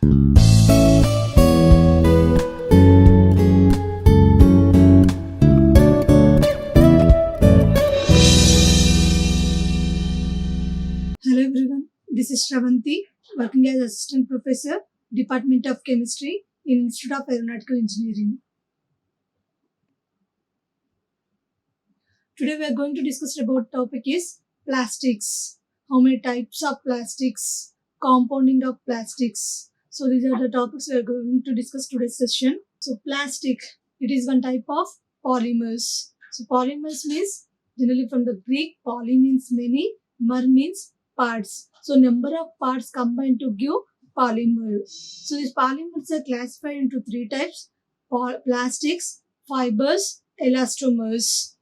Hello everyone, this is Sravanthi, working as Assistant Professor, Department of Chemistry in Institute of Aeronautical Engineering. Today we are going to discuss about topic is plastics. How many types of plastics, compounding of plastics. So these are the topics we are going to discuss today's session. So plastic, it is one type of polymers. So polymers means generally from the Greek, poly means many, mer means parts. So number of parts combined to give polymer. So these polymers are classified into three types: plastics, fibers, elastomers.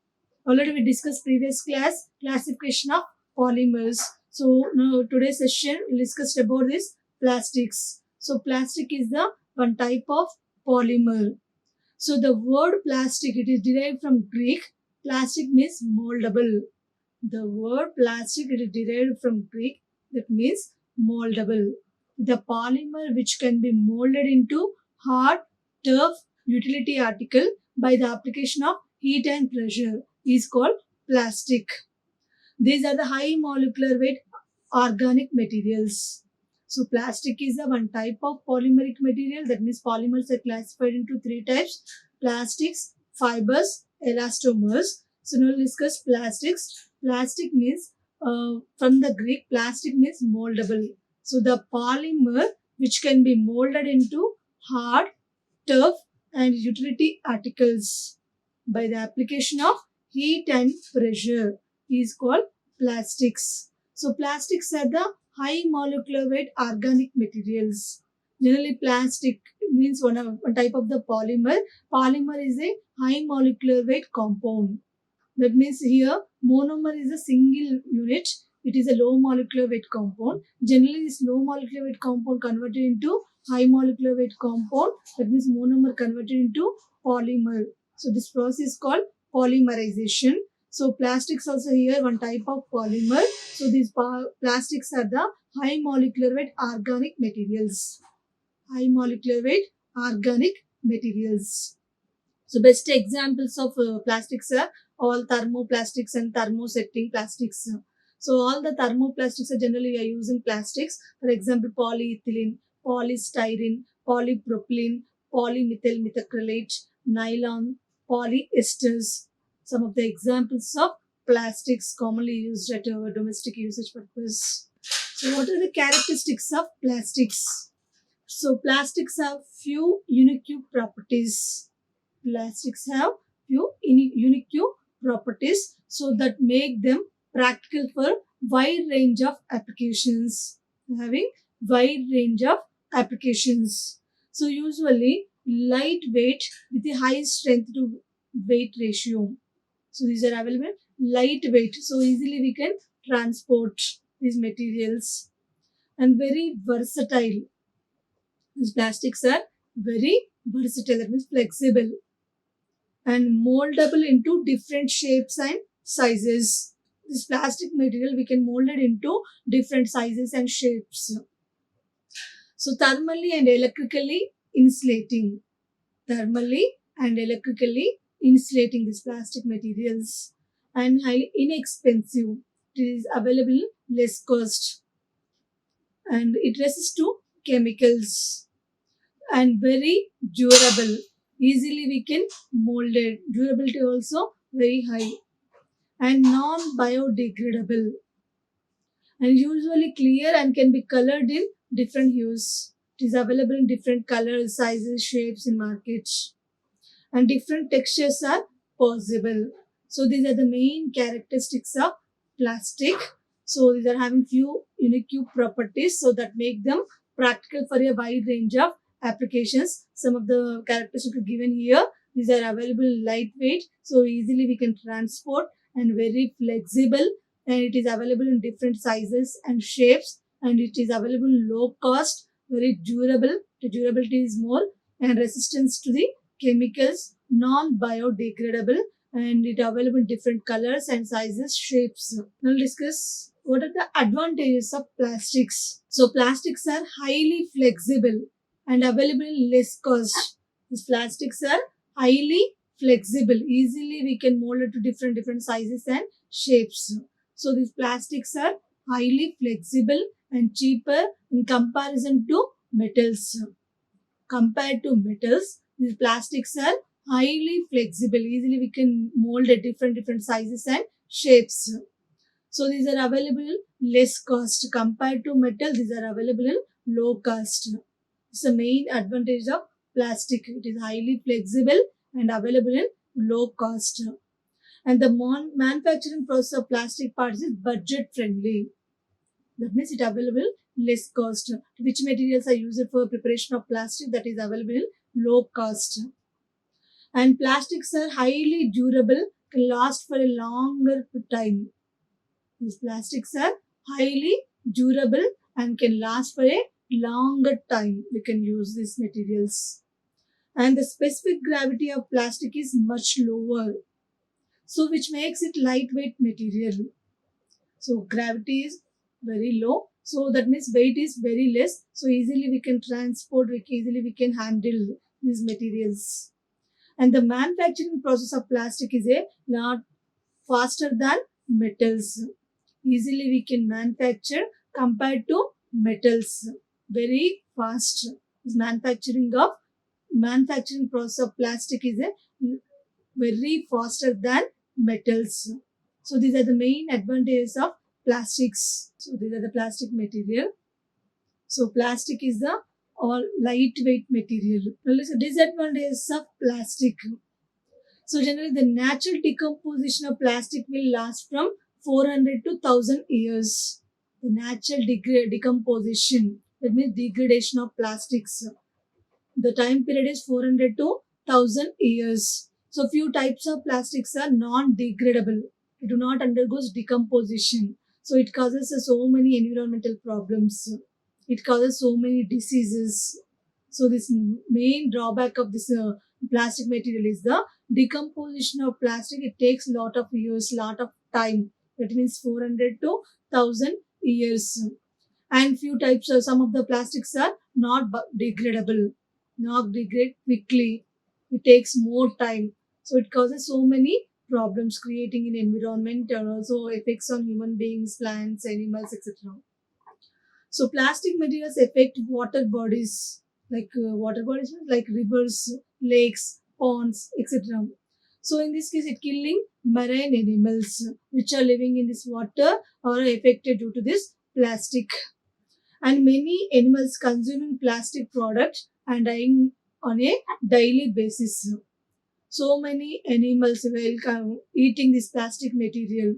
Already we discussed previous class classification of polymers. So now today's session we discussed about this plastics. So plastic is the one type of polymer. So the word plastic, it is derived from Greek. Plastic means moldable. The word plastic, it is derived from Greek, that means moldable. The polymer which can be molded into hard, tough utility article by the application of heat and pressure is called plastic. These are the high molecular weight organic materials. So plastic is the one type of polymeric material. That means polymers are classified into three types: plastics, fibers, elastomers. So now we'll discuss plastics. Plastic means from the Greek, plastic means moldable. So the polymer which can be molded into hard, tough and utility articles by the application of heat and pressure is called plastics. So plastics are the high molecular weight organic materials. Generally plastic means one type of the polymer. Polymer is a high molecular weight compound. That means here monomer is a single unit. It is a low molecular weight compound. Generally this low molecular weight compound converted into high molecular weight compound. That means monomer converted into polymer. So this process is called polymerization. So plastics also here one type of polymer. So these plastics are the high molecular weight organic materials. High molecular weight organic materials. So best examples of plastics are all thermoplastics and thermosetting plastics. So all the thermoplastics are generally we are using plastics. For example, polyethylene, polystyrene, polypropylene, polymethyl methacrylate, nylon, polyesters. Some of the examples of plastics commonly used at domestic usage purpose. So what are the characteristics of plastics? So plastics have few unique properties. Plastics have few unique properties so that make them practical for wide range of applications. Having wide range of applications. So usually lightweight with a high strength to weight ratio. So these are available lightweight. So easily we can transport these materials and very versatile. These plastics are very versatile, that means flexible and moldable into different shapes and sizes. This plastic material we can mold it into different sizes and shapes. So thermally and electrically insulating. Thermally and electrically insulating these plastic materials and highly inexpensive. It is available less cost and it resists to chemicals and very durable. Easily we can mold it. Durability also very high and non-biodegradable and usually clear and can be colored in different hues. It is available in different colors, sizes, shapes in market and different textures are possible. So these are the main characteristics of plastic. So these are having few unique properties so that make them practical for a wide range of applications. Some of the characteristics are given here. These are available lightweight, so easily we can transport and very flexible and it is available in different sizes and shapes and it is available low cost, very durable. The durability is more and resistance to the chemicals, non-biodegradable and it available in different colors and sizes, shapes. Now we'll discuss What are the advantages of plastics? So plastics are highly flexible and available in less cost. These plastics are highly flexible. Easily we can mold it to different sizes and shapes. So these plastics are highly flexible and cheaper in comparison to metals. Compared to metals, these plastics are highly flexible. Easily we can mold at different sizes and shapes. So these are available less cost compared to metal. These are available in low cost. It's the main advantage of plastic. It is highly flexible and available in low cost. And the manufacturing process of plastic parts is budget friendly. That means it available less cost. Which materials are used for preparation of plastic? That is available in low cost. And plastics are highly durable, can last for a longer time. These plastics are highly durable and can last for a longer time. We can use these materials. And the specific gravity of plastic is much lower. So which makes it lightweight material. So gravity is very low. So that means weight is very less. So easily we can transport, easily we can handle these materials. And the manufacturing process of plastic is a lot faster than metals. Easily we can manufacture compared to metals. Very fast. This manufacturing process of plastic is a very faster than metals. So these are the main advantages of plastics. So these are the plastic material. So plastic is the all lightweight material. Now listen, disadvantages of plastic. So generally the natural decomposition of plastic will last from 400 to 1000 years. The natural decomposition, that means degradation of plastics. The time period is 400 to 1000 years. So few types of plastics are non-degradable. It do not undergo decomposition. So it causes so many environmental problems. It causes so many diseases. So this main drawback of this plastic material is the decomposition of plastic. It takes lot of years, lot of time. That means 400 to 1000 years. And few types of some of the plastics are not degradable, not degrade quickly. It takes more time. So it causes so many problems creating in environment and also effects on human beings, plants, animals, etc. So plastic materials affect water bodies like rivers, lakes, ponds, etc. So in this case, it killing marine animals which are living in this water or are affected due to this plastic. And many animals consuming plastic products and dying on a daily basis. So many animals while eating this plastic material,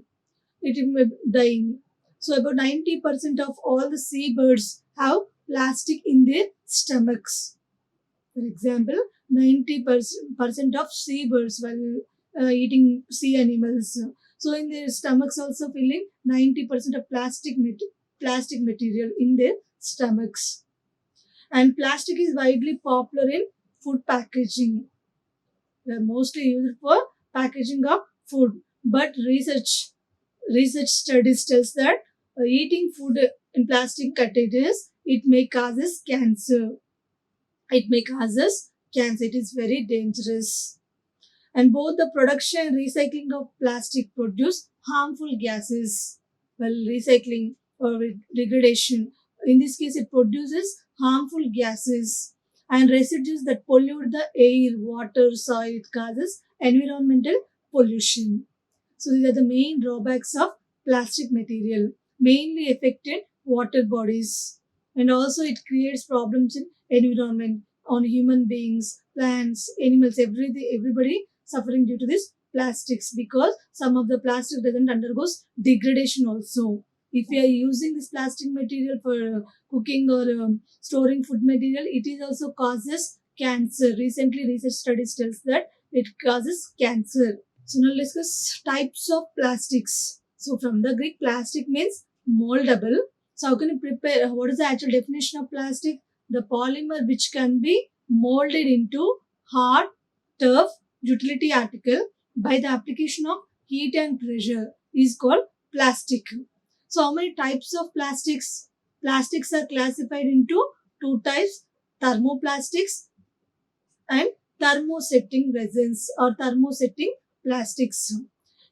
it is dying. So about 90% of all the seabirds have plastic in their stomachs. For example, 90% of seabirds while eating sea animals. So in their stomachs also filling 90% of plastic material in their stomachs. And plastic is widely popular in food packaging. They are mostly used for packaging of food. But research studies tells that eating food in plastic containers it may causes cancer. It may causes cancer. It is very dangerous. And both the production and recycling of plastic produce harmful gases. Well, recycling or degradation, in this case, it produces harmful gases and residues that pollute the air, water, soil. It causes environmental pollution. So these are the main drawbacks of plastic material, mainly affected water bodies, and also it creates problems in environment on human beings, plants, animals, everybody suffering due to this plastics because some of the plastic doesn't undergoes degradation also. If we are using this plastic material for cooking or storing food material, it is also causes cancer. Recently, research studies tells that it causes cancer. So now let's discuss types of plastics. So from the Greek, plastic means moldable. So how can you prepare? What is the actual definition of plastic? The polymer which can be molded into hard, tough utility article by the application of heat and pressure is called plastic. So how many types of plastics? Plastics are classified into two types: thermoplastics and thermosetting resins or thermosetting plastics.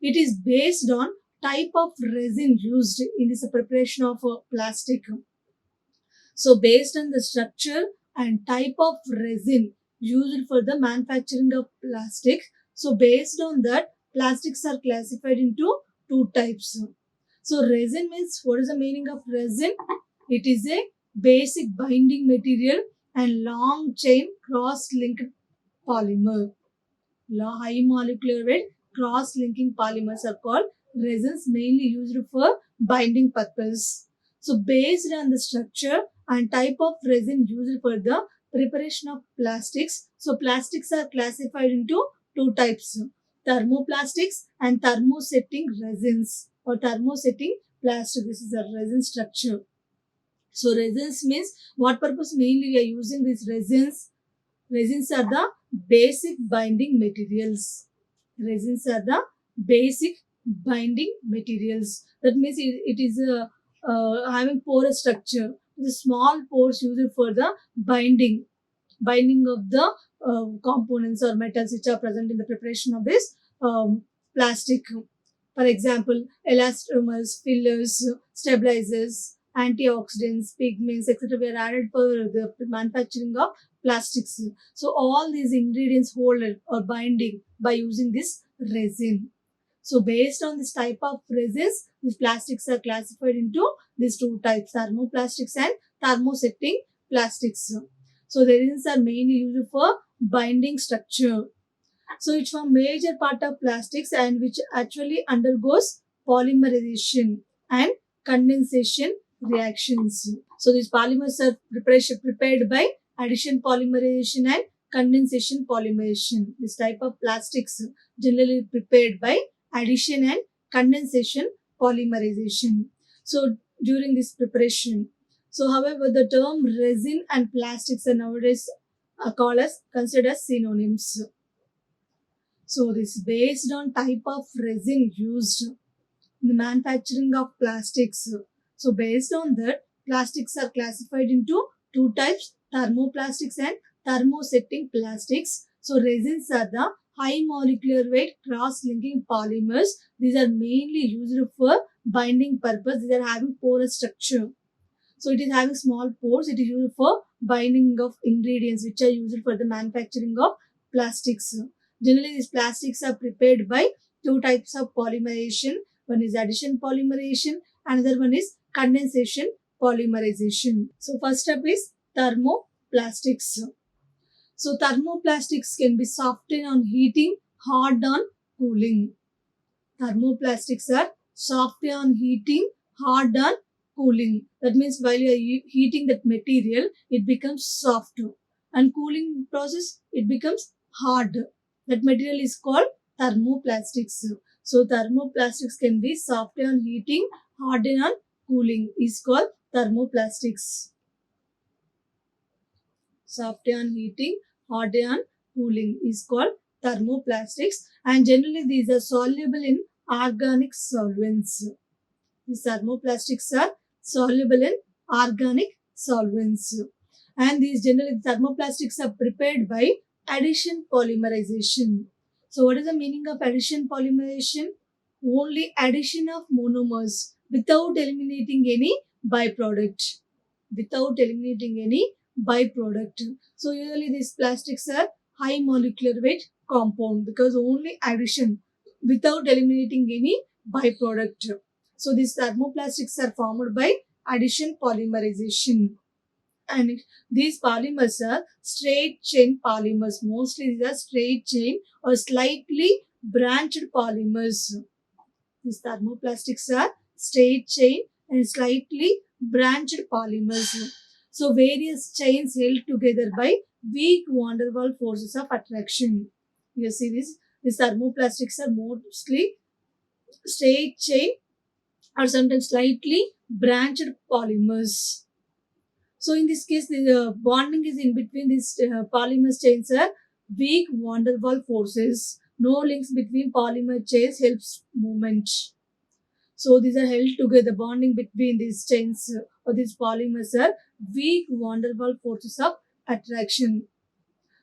It is based on type of resin used in this preparation of plastic. So based on the structure and type of resin used for the manufacturing of plastic, so based on that, plastics are classified into two types. So resin means, what is the meaning of resin? It is a basic binding material and long chain cross-linked polymer. High molecular weight cross-linking polymers are called resins, mainly used for binding purpose. So based on the structure and type of resin used for the preparation of plastics, so plastics are classified into two types: thermoplastics and thermosetting resins or thermosetting plastic. This is a resin structure. So resins means what purpose mainly we are using these resins. Resins are the basic binding materials. Resins are the basic binding materials. That means it is having porous structure. The small pores used for the binding of the components or metals which are present in the preparation of this plastic. For example, elastomers, fillers, stabilizers, antioxidants, pigments, etc. were added for the manufacturing of plastics. So all these ingredients hold or binding by using this resin. So based on this type of resins, these plastics are classified into these two types: thermoplastics and thermosetting plastics. So the resins are mainly used for binding structure. So it's a major part of plastics and which actually undergoes polymerization and condensation reactions. So these polymers are prepared by addition polymerization and condensation polymerization. This type of plastics generally prepared by addition and condensation polymerization. So during this preparation, so however the term resin and plastics are nowadays called as considered as synonyms. So this is based on type of resin used in the manufacturing of plastics. So based on that, plastics are classified into two types: thermoplastics and thermosetting plastics. So resins are the high molecular weight cross-linking polymers. These are mainly used for binding purpose. These are having porous structure. So it is having small pores. It is used for binding of ingredients which are used for the manufacturing of plastics. Generally, these plastics are prepared by two types of polymerization. One is addition polymerization, another one is condensation polymerization. So first step is thermoplastics. So thermoplastics can be softened on heating, hard on cooling. Thermoplastics are soft on heating, hard on cooling. That means while you are heating that material, it becomes soft. And cooling process, it becomes hard. That material is called thermoplastics. So thermoplastics can be soft on heating, hard on cooling is called thermoplastics. Soft on heating, hot on cooling is called thermoplastics, and generally these are soluble in organic solvents. These thermoplastics are soluble in organic solvents, and these generally thermoplastics are prepared by addition polymerization. So what is the meaning of addition polymerization? Only addition of monomers without eliminating any byproduct. Without eliminating any byproduct. So usually these plastics are high molecular weight compound because only addition without eliminating any byproduct. So these thermoplastics are formed by addition polymerization. And these polymers are straight chain polymers. Mostly these are straight chain or slightly branched polymers. These thermoplastics are straight chain and slightly branched polymers. So various chains held together by weak van der Waals forces of attraction. You see this? These thermoplastics are mostly straight chain or sometimes slightly branched polymers. So in this case, the bonding is in between these polymer chains are weak van der Waals forces. No links between polymer chains helps movement. So these are held together. Bonding between these chains or these polymers are weak van der Waals forces of attraction.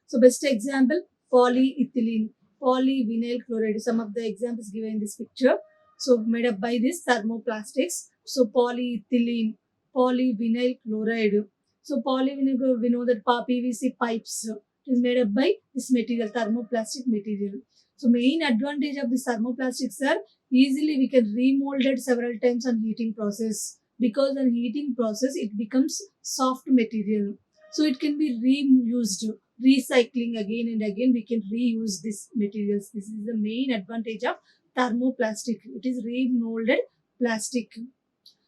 So best example, polyethylene, polyvinyl chloride. Some of the examples given in this picture. So made up by this thermoplastics. So polyethylene, polyvinyl chloride. So polyvinyl chloride, we know that PVC pipes is made up by this material, thermoplastic material. So main advantage of this thermoplastics are easily we can remold it several times on heating process, because on heating process it becomes soft material. So it can be reused, recycling again and again. We can reuse these materials. This is the main advantage of thermoplastic. It is remolded plastic.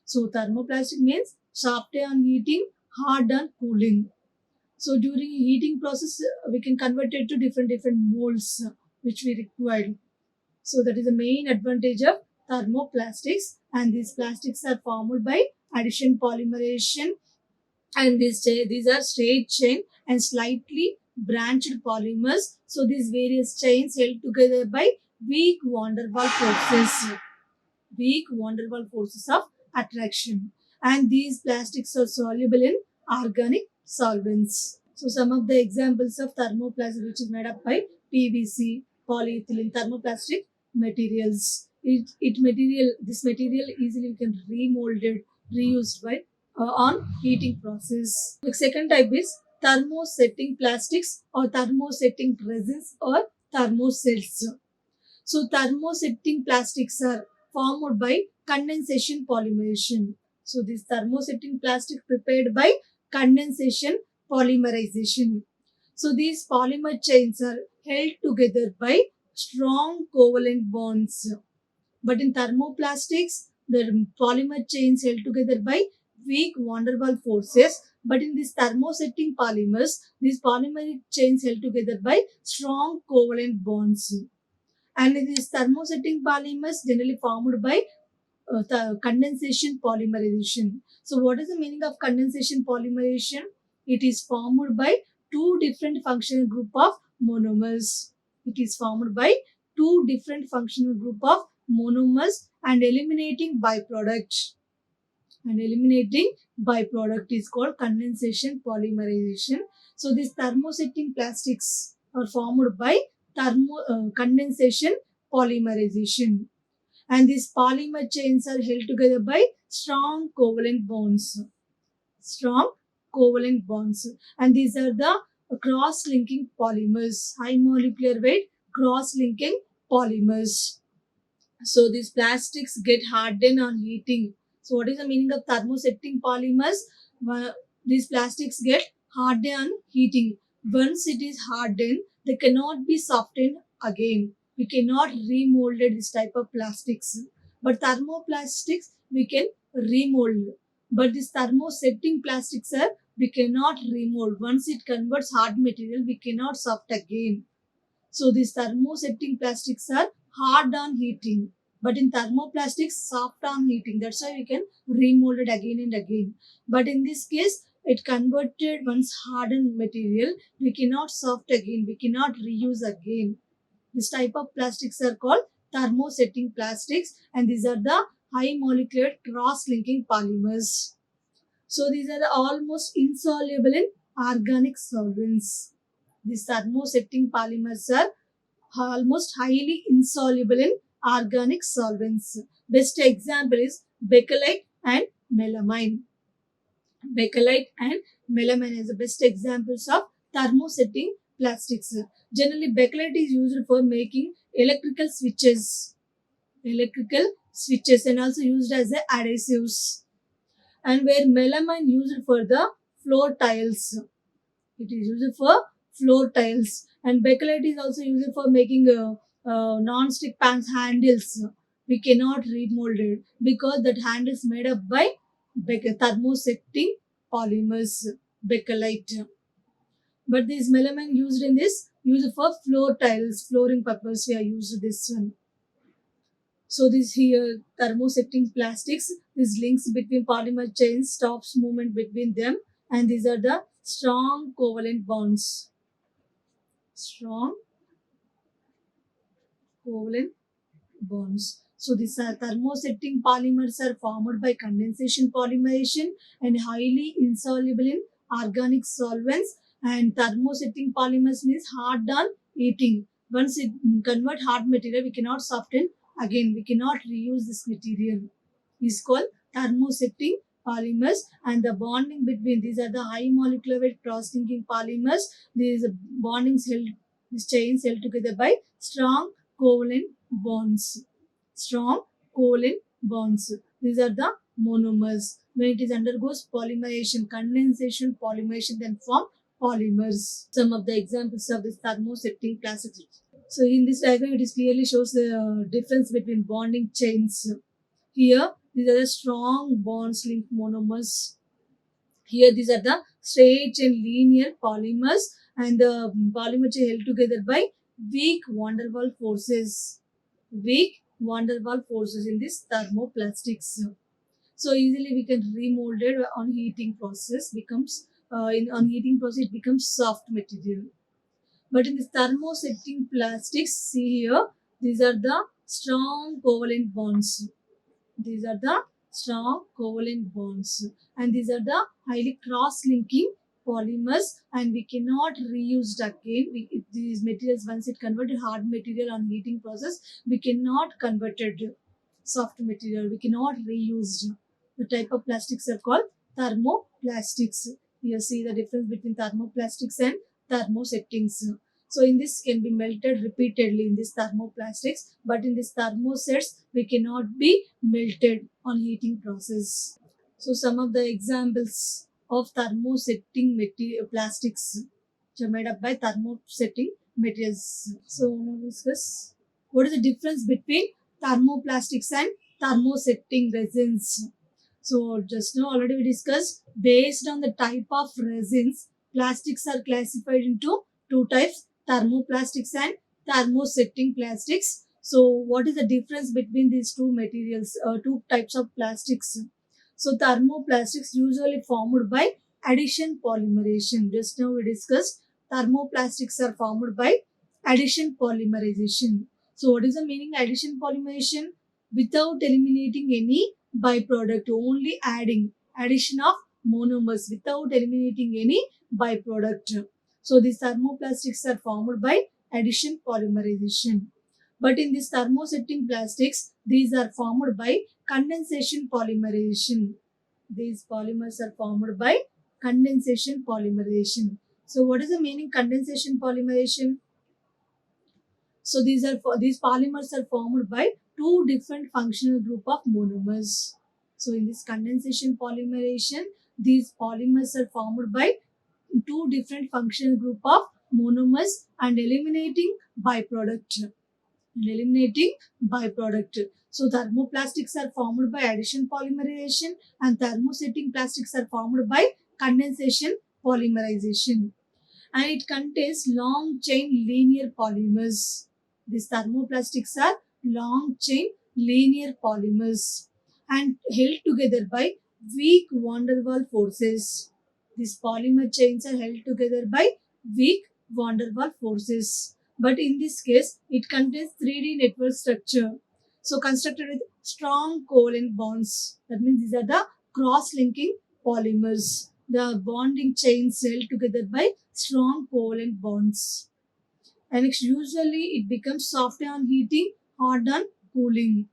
So thermoplastic means soft on heating, hard on cooling. So during heating process, we can convert it to different molds which we require. So that is the main advantage of thermoplastics. And these plastics are formed by addition polymerization, and these are straight chain and slightly branched polymers. So these various chains held together by weak van der Waals forces, weak van der Waals forces of attraction. And these plastics are soluble in organic solvents. So some of the examples of thermoplastic which is made up by PVC, polyethylene, thermoplastic materials. This material easily can remolded, reused by on heating process. The second type is thermosetting plastics or thermosetting resins or thermocells. So thermosetting plastics are formed by condensation polymerization. So this thermosetting plastic prepared by condensation polymerization. So these polymer chains are held together by strong covalent bonds. But in thermoplastics, the polymer chains held together by weak van der Waals forces. But in these thermosetting polymers, these polymer chains held together by strong covalent bonds. And these thermosetting polymers generally formed by condensation polymerization. So what is the meaning of condensation polymerization? It is formed by two different functional group of monomers. It is formed by two different functional group of monomers and eliminating byproduct. And eliminating byproduct is called condensation polymerization. So these thermosetting plastics are formed by condensation polymerization, and these polymer chains are held together by strong covalent bonds. Strong covalent bonds, and these are the cross-linking polymers, high molecular weight cross-linking polymers. So these plastics get hardened on heating. So what is the meaning of thermosetting polymers? These plastics get hardened on heating. Once it is hardened, they cannot be softened again. We cannot remold this type of plastics. But thermoplastics we can remold. But this thermosetting plastics are we cannot remold. Once it converts hard material, we cannot soft again. So these thermosetting plastics are hard on heating, but in thermoplastics soft on heating. That's why we can remold it again and again. But in this case, it converted once hardened material. We cannot soft again. We cannot reuse again. This type of plastics are called thermosetting plastics, and these are the high molecular cross-linking polymers. So these are almost insoluble in organic solvents. These thermosetting polymers are almost highly insoluble in organic solvents. Best example is bakelite and melamine. Bakelite and melamine is the best examples of thermosetting plastics. Generally, bakelite is used for making electrical switches, and also used as a adhesives. And where melamine used for the floor tiles. It is used for floor tiles, and bakelite is also used for making non-stick pans handles. We cannot remold it because that handle is made up by thermosetting polymers, bakelite. But this melamine used in this used for floor tiles, flooring purpose. We are used this one. So this here thermosetting plastics, this links between polymer chains stops movement between them, and these are the strong covalent bonds. Strong covalent bonds. So these are thermosetting polymers are formed by condensation polymerization and highly insoluble in organic solvents. And thermosetting polymers means hard on heating. Once it convert hard material, we cannot soften again. We cannot reuse this material. Is called thermosetting polymers. And the bonding between these are the high molecular weight cross-linking polymers. These bondings held, these chains held together by strong covalent bonds. Strong covalent bonds. These are the monomers. When it is undergoes polymerization, condensation, polymerization, then form polymers. Some of the examples of this thermosetting plastics. So in this diagram, it is clearly shows the difference between bonding chains. Here, these are the strong bonds linked monomers. Here, these are the straight and linear polymers, and the polymers are held together by weak van der Waals forces. Weak van der Waals forces in this thermoplastics. So easily we can remold it on heating process. Becomes on heating process it becomes soft material. But in this thermosetting plastics, see here, these are the strong covalent bonds. These are the strong covalent bonds, and these are the highly cross-linking polymers, and we cannot reuse it again. If these materials, once it converted hard material on heating process, we cannot convert it soft material. We cannot reuse. The type of plastics are called thermoplastics. You see the difference between thermoplastics and thermosettings. So in this can be melted repeatedly in this thermoplastics, but in this thermosets we cannot be melted on heating process. So some of the examples of thermosetting material plastics which are made up by thermosetting materials. So now discuss what is the difference between thermoplastics and thermosetting resins. So just now already we discussed based on the type of resins, plastics are classified into two types, thermoplastics and thermosetting plastics. So what is the difference between these two materials, two types of plastics? So thermoplastics usually formed by addition polymerization. Just now we discussed thermoplastics are formed by addition polymerization. So what is the meaning addition polymerization? Without eliminating any byproduct, only adding addition of monomers without eliminating any byproduct. So these thermoplastics are formed by addition polymerization. But in this thermosetting plastics, these are formed by condensation polymerization. These polymers are formed by condensation polymerization. So what is the meaning condensation polymerization? So these polymers are formed by two different functional group of monomers. So in this condensation polymerization, these polymers are formed by two different functional group of monomers and eliminating byproduct. So thermoplastics are formed by addition polymerization and thermosetting plastics are formed by condensation polymerization, and it contains long chain linear polymers. These thermoplastics are long chain linear polymers and held together by weak van der Waals forces. These polymer chains are held together by weak van der Waals forces. But in this case, it contains 3D network structure. So constructed with strong covalent bonds. That means these are the cross-linking polymers. The bonding chains held together by strong covalent bonds. And usually it becomes soft on heating, hard on cooling.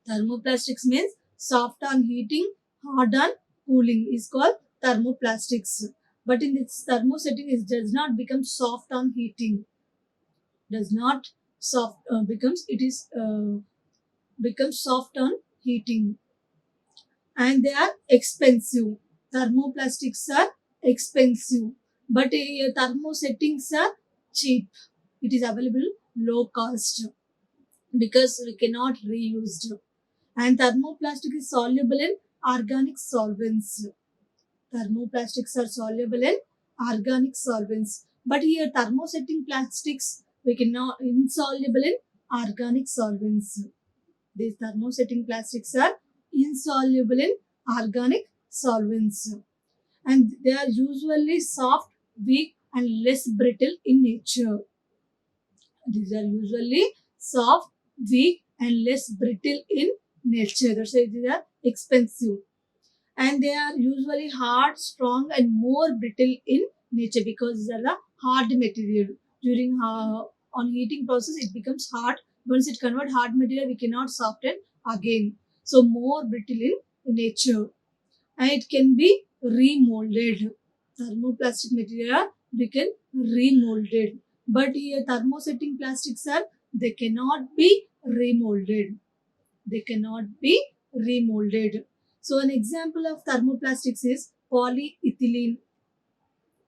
Thermoplastics means soft on heating, hard on cooling is called thermoplastics. But in this thermosetting, it does not become soft on heating. Does not soft becomes it is becomes soft on heating, and they are expensive. Thermoplastics are expensive, but thermosettings are cheap. It is available low cost because we cannot reuse it. And thermoplastic is soluble in organic solvents. Thermoplastics are soluble in organic solvents, but here thermosetting plastics we cannot insoluble in organic solvents. These thermosetting plastics are insoluble in organic solvents, and they are usually soft, weak, and less brittle in nature. These are usually soft, weak, and less brittle in nature. That's why they are expensive. And they are usually hard, strong, and more brittle in nature because these are the hard material. During on heating process, it becomes hard. Once it convert hard material, we cannot soften again. So more brittle in nature, and it can be remolded. Thermoplastic material we can remolded, but here thermosetting plastics are they cannot be remolded. They cannot be remolded. So an example of thermoplastics is polyethylene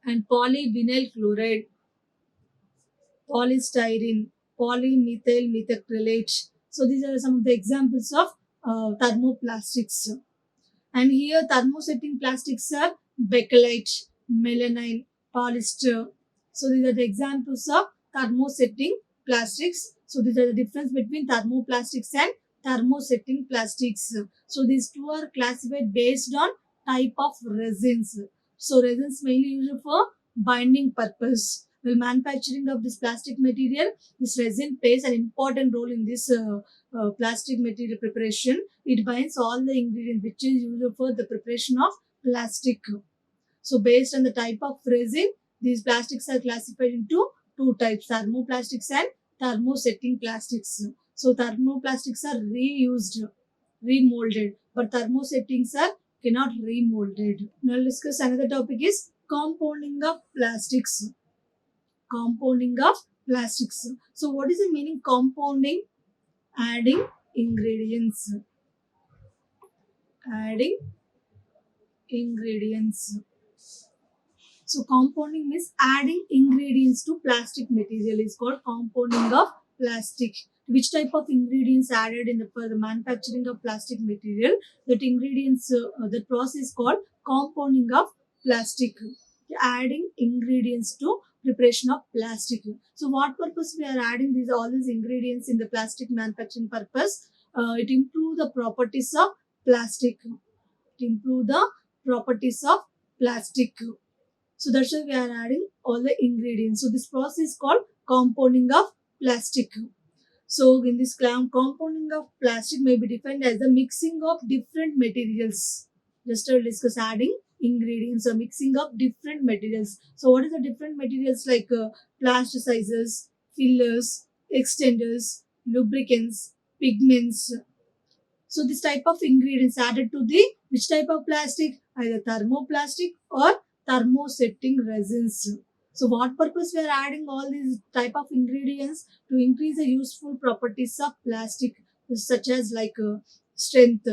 and polyvinyl chloride, polystyrene, polymethyl methacrylate. So these are some of the examples of thermoplastics. And here thermosetting plastics are bakelite, melamine, polyester. So these are the examples of thermosetting plastics. So these are the difference between thermoplastics and thermosetting plastics. So these two are classified based on type of resins. So resins mainly used for binding purpose. While manufacturing of this plastic material, this resin plays an important role in this plastic material preparation. It binds all the ingredients which is used for the preparation of plastic. So based on the type of resin, these plastics are classified into two types, thermoplastics and thermosetting plastics. So thermoplastics are reused, remolded, but thermosettings are cannot remolded. Now let's discuss another topic is compounding of plastics. Compounding of plastics. So what is the meaning compounding? Adding ingredients. Adding ingredients. So compounding means adding ingredients to plastic material is called compounding of plastic. Which type of ingredients added in the for the manufacturing of plastic material? That ingredients, the process called compounding of plastic. Adding ingredients to preparation of plastic. So what purpose we are adding these all these ingredients in the plastic manufacturing purpose? It improve the properties of plastic. It improve the properties of plastic. So that's why we are adding all the ingredients. So this process is called compounding of plastic. So in this compounding of plastic may be defined as the mixing of different materials. Just to discuss adding ingredients or mixing of different materials. So what is the different materials like plasticizers, fillers, extenders, lubricants, pigments. So this type of ingredients added to the which type of plastic? Either thermoplastic or thermosetting resins. So what purpose we are adding all these type of ingredients? To increase the useful properties of plastic such as like strength,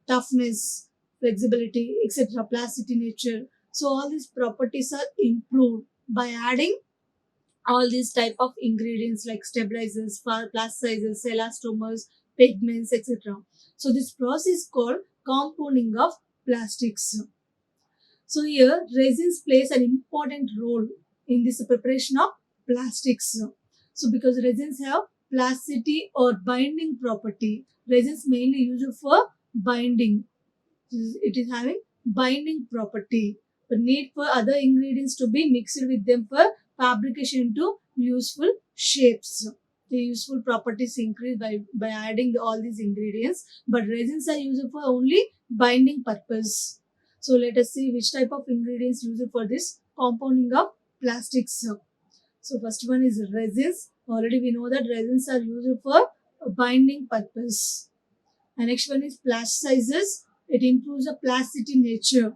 toughness, flexibility, etc. Plasticity nature. So all these properties are improved by adding all these type of ingredients like stabilizers, plasticizers, elastomers, pigments, etc. So this process called compounding of plastics. So here resins plays an important role in this preparation of plastics. So because resins have plasticity or binding property, resins mainly used for binding. It is having binding property. The need for other ingredients to be mixed with them for fabrication into useful shapes. The useful properties increase by adding all these ingredients, but resins are used for only binding purpose. So let us see which type of ingredients used for this compounding of plastics. So first one is resins. Already we know that resins are used for binding purpose. And next one is plasticizers. It improves the plasticity nature.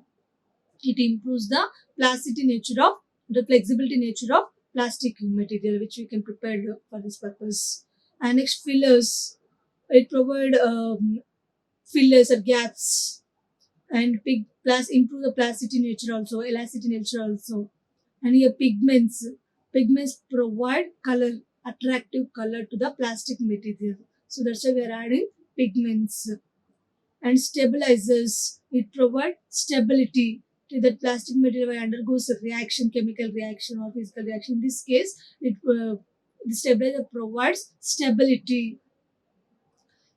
It improves the plasticity nature of the flexibility nature of plastic material which we can prepare for this purpose. And next fillers. It provide fillers or gaps and improve the plasticity nature also, elasticity nature also. And here pigments. Pigments provide color, attractive color to the plastic material. So that's why we are adding pigments. And stabilizers. It provides stability to that plastic material when undergoes a reaction, chemical reaction or physical reaction. In this case, the stabilizer provides stability.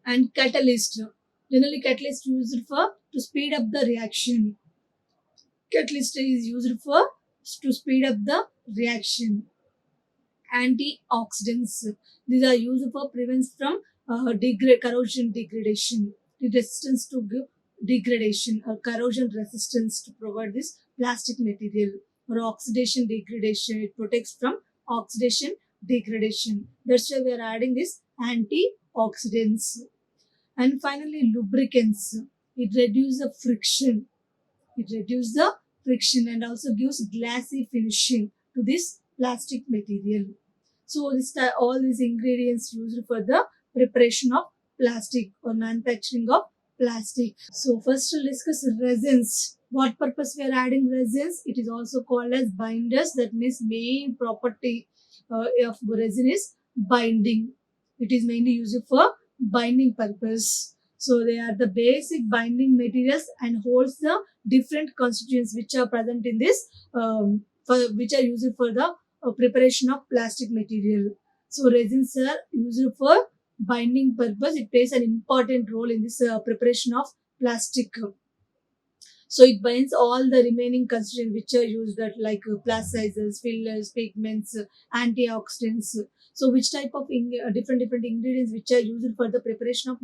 And catalyst. Generally, catalyst used for to speed up the reaction. Catalyst is used for to speed up the reaction. Antioxidants. These are used for prevents from corrosion degradation, the resistance to degradation or corrosion resistance to provide this plastic material, or oxidation degradation, it protects from oxidation degradation. That's why we are adding this antioxidants. And finally, lubricants. It reduces the friction. It reduces the friction and also gives glassy finishing to this plastic material. So all these ingredients used for the preparation of plastic or manufacturing of plastic. So first we'll discuss resins. What purpose we are adding resins? It is also called as binders. That means main property of resin is binding. It is mainly used for binding purpose. So they are the basic binding materials and holds the different constituents which are present in this, which are used for the preparation of plastic material. So resins are used for binding purpose. It plays an important role in this preparation of plastic. So it binds all the remaining constituents which are used at like plasticizers, fillers, pigments, antioxidants. So which type of different ingredients which are used for the preparation of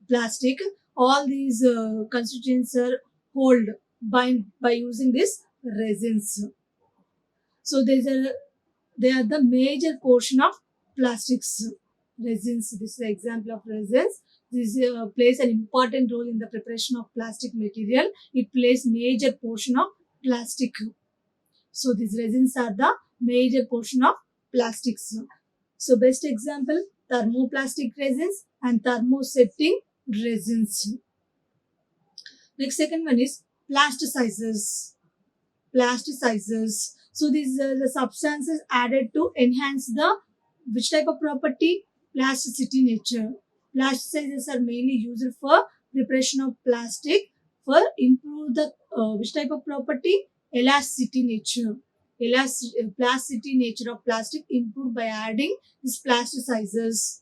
plastic, all these constituents are hold bind by using this resins. So they are the major portion of plastics. Resins, this is the example of resins. This plays an important role in the preparation of plastic material. It plays major portion of plastic. So these resins are the major portion of plastics. So best example, thermoplastic resins and thermosetting resins. Next second one is plasticizers. Plasticizers. So these are the substances added to enhance the which type of property? Plasticity nature. Plasticizers are mainly used for preparation of plastic for improve the which type of property? Elasticity nature. Plasticity nature of plastic improved by adding these plasticizers.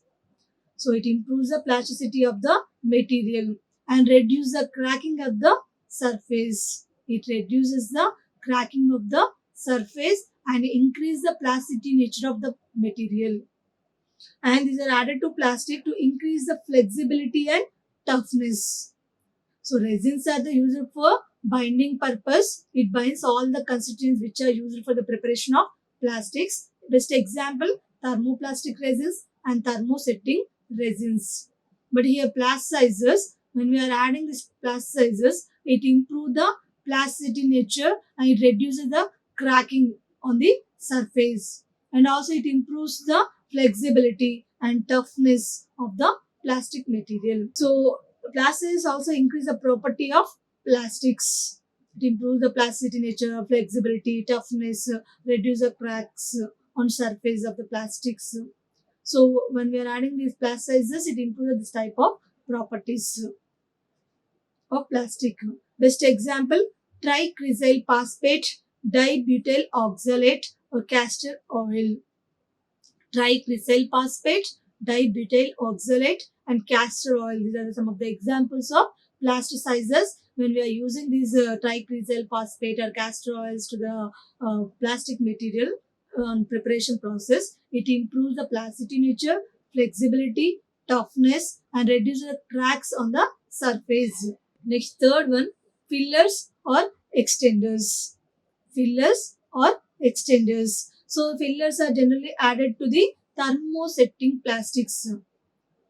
So it improves the plasticity of the material and reduces the cracking of the surface. It reduces the cracking of the surface and increase the plasticity nature of the material. And these are added to plastic to increase the flexibility and toughness. So resins are the used for binding purpose. It binds all the constituents which are used for the preparation of plastics. Best example, thermoplastic resins and thermosetting resins. But here plasticizers, when we are adding these plasticizers, it improves the plasticity nature and it reduces the cracking on the surface. And also it improves the flexibility and toughness of the plastic material. So plastics also increase the property of plastics. It improves the plasticity nature, flexibility, toughness, reduce the cracks on surface of the plastics. So when we are adding these plasticizers, it improves this type of properties of plastic. Best example, tricrysyl phosphate, dibutyl oxalate, or castor oil. Tricrysyl phosphate, dibutyl oxalate, and castor oil. These are some of the examples of plasticizers. When we are using these tricrysyl phosphate or castor oils to the plastic material on preparation process, it improves the plasticity nature, flexibility, toughness, and reduces the cracks on the surface. Next, third one, fillers or extenders. Fillers or extenders. So fillers are generally added to the thermosetting plastics.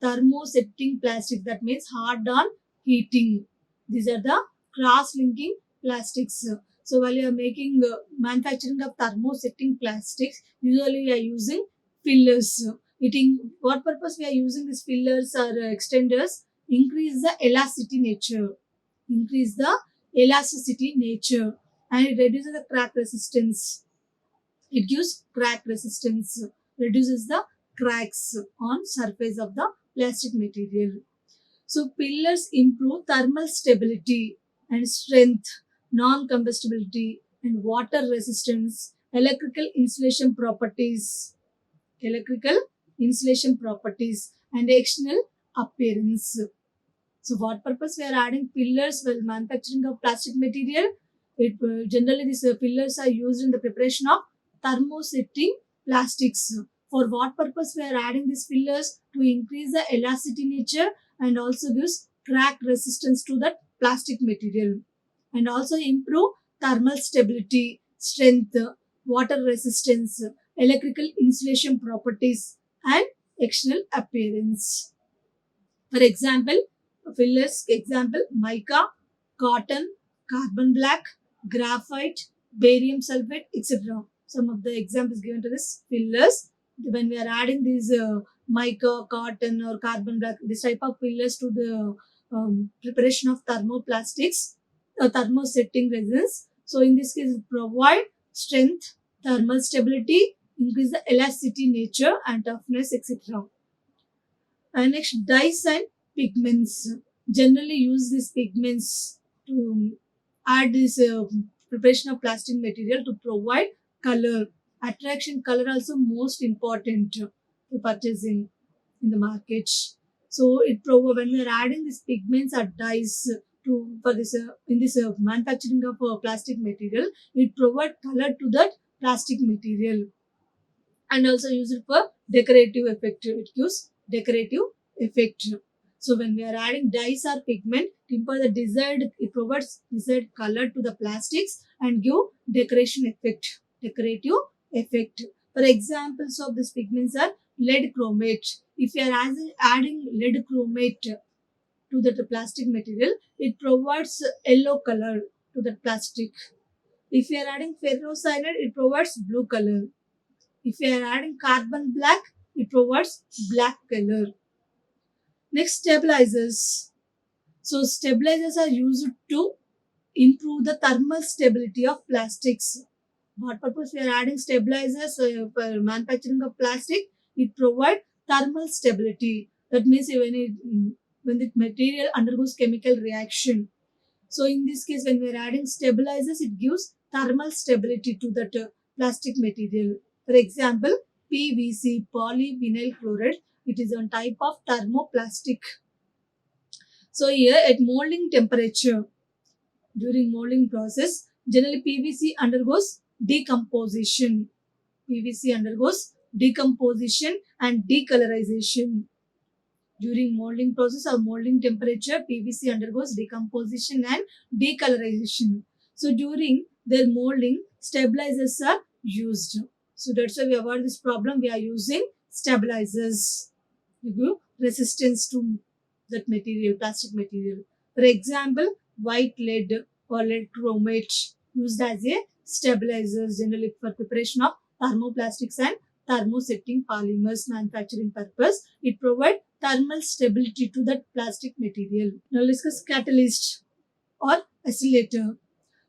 Thermosetting plastic, that means hard on heating. These are the cross-linking plastics. So while you are making manufacturing of thermosetting plastics, usually we are using fillers. What purpose we are using these fillers or extenders? Increase the elasticity nature. Increase the elasticity nature and it reduces the crack resistance. It gives crack resistance, reduces the cracks on surface of the plastic material. So pillars improve thermal stability and strength, non-combustibility and water resistance, electrical insulation properties and external appearance. So what purpose we are adding pillars while manufacturing of plastic material? Generally these pillars are used in the preparation of thermosetting plastics. For what purpose we are adding these fillers? To increase the elasticity nature and also gives crack resistance to that plastic material, and also improve thermal stability, strength, water resistance, electrical insulation properties, and external appearance. For example, fillers example mica, cotton, carbon black, graphite, barium sulfate, etc. Some of the examples given to this fillers. When we are adding these mica, cotton, or carbon black, this type of fillers to the preparation of thermoplastics, thermosetting resins. So in this case, it provide strength, thermal stability, increase the elasticity nature and toughness, etc. And next, dyes and pigments. Generally use these pigments to add this preparation of plastic material to provide color. Attraction color also most important to purchasing in the market. So it when we are adding these pigments or dyes to for this in this manufacturing of plastic material, it provide color to that plastic material, and also use it for decorative effect. It gives decorative effect. So when we are adding dyes or pigment, it provides desired color to the plastics and give decoration effect, decorative effect. For examples of these pigments are lead chromate. If you are adding lead chromate to the plastic material, it provides yellow color to the plastic. If you are adding ferrocyanide, it provides blue color. If you are adding carbon black, it provides black color. Next, stabilizers. So stabilizers are used to improve the thermal stability of plastics. What purpose we are adding stabilizers for manufacturing of plastic? It provides thermal stability. That means when the material undergoes chemical reaction. So in this case, when we are adding stabilizers, it gives thermal stability to that plastic material. For example, PVC, polyvinyl chloride, it is a type of thermoplastic. So here at molding temperature, during molding process, generally PVC undergoes decomposition. PVC undergoes decomposition and decolorization. During molding process or molding temperature, PVC undergoes decomposition and decolorization. So during their molding, stabilizers are used. So that's why we avoid this problem. We are using stabilizers to give resistance to that material, plastic material. For example, white lead or lead chromate used as a stabilizers generally for preparation of thermoplastics and thermosetting polymers manufacturing purpose. It provides thermal stability to that plastic material. Now let's discuss catalyst or accelerator.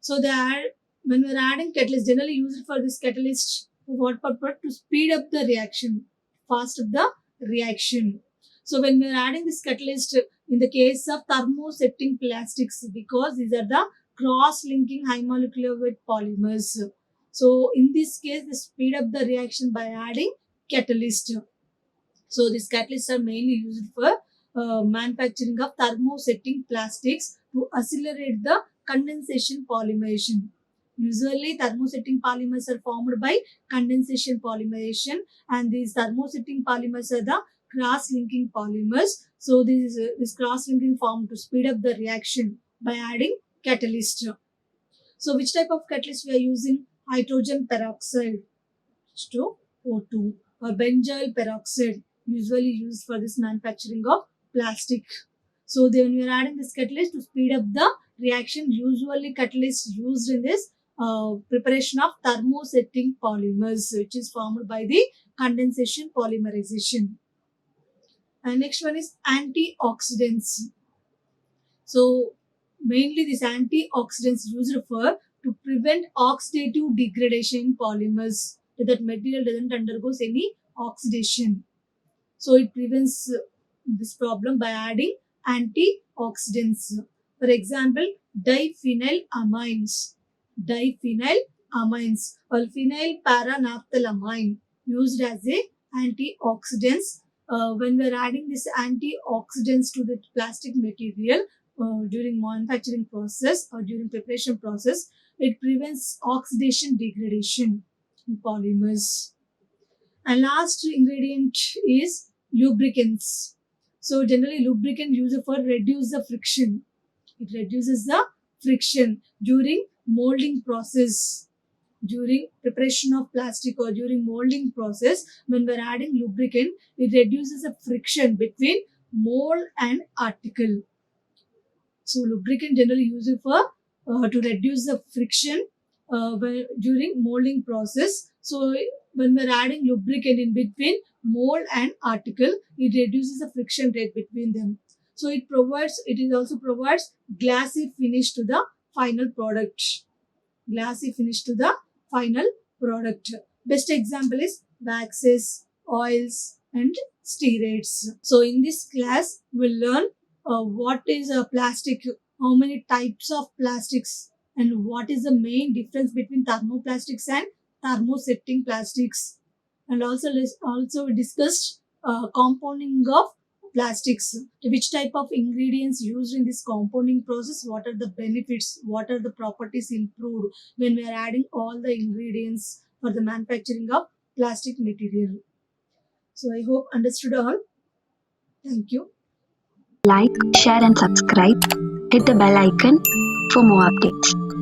So they are when we are adding catalyst, generally used for this catalyst for what purpose? To speed up the reaction, fast up the reaction. So when we are adding this catalyst in the case of thermosetting plastics, because these are the cross-linking high molecular weight polymers. So in this case, they speed up the reaction by adding catalyst. So these catalysts are mainly used for manufacturing of thermosetting plastics to accelerate the condensation polymerization. Usually thermosetting polymers are formed by condensation polymerization, and these thermosetting polymers are the cross-linking polymers. So this cross-linking form to speed up the reaction by adding catalyst. So which type of catalyst we are using? Hydrogen peroxide to O2 or benzyl peroxide, usually used for this manufacturing of plastic. So then we are adding this catalyst to speed up the reaction. Usually catalyst used in this preparation of thermosetting polymers, which is formed by the condensation polymerization. And next one is antioxidants. So mainly these antioxidants used for to prevent oxidative degradation in polymers, that material doesn't undergo any oxidation. So it prevents this problem by adding antioxidants. For example, diphenylamines. Diphenylamines or phenyl paranaphthalamine used as a antioxidants. When we are adding this antioxidants to the plastic material during manufacturing process or during preparation process, it prevents oxidation degradation in polymers. And last ingredient is lubricants. So generally lubricant used for reduce the friction. It reduces the friction during molding process. During preparation of plastic or during molding process, when we're adding lubricant, it reduces the friction between mold and article. So lubricant generally used for to reduce the friction during molding process. So when we're adding lubricant in between mold and article, it reduces the friction rate between them. So it is also provides glassy finish to the final product. Glassy finish to the final product. Best example is waxes, oils, and stearates. So in this class, we'll learn what is a plastic, how many types of plastics, and what is the main difference between thermoplastics and thermosetting plastics. And also we discussed compounding of plastics, which type of ingredients used in this compounding process, what are the benefits, what are the properties improved when we are adding all the ingredients for the manufacturing of plastic material. So I hope understood all. Thank you. Like, share and subscribe. Hit the bell icon for more updates.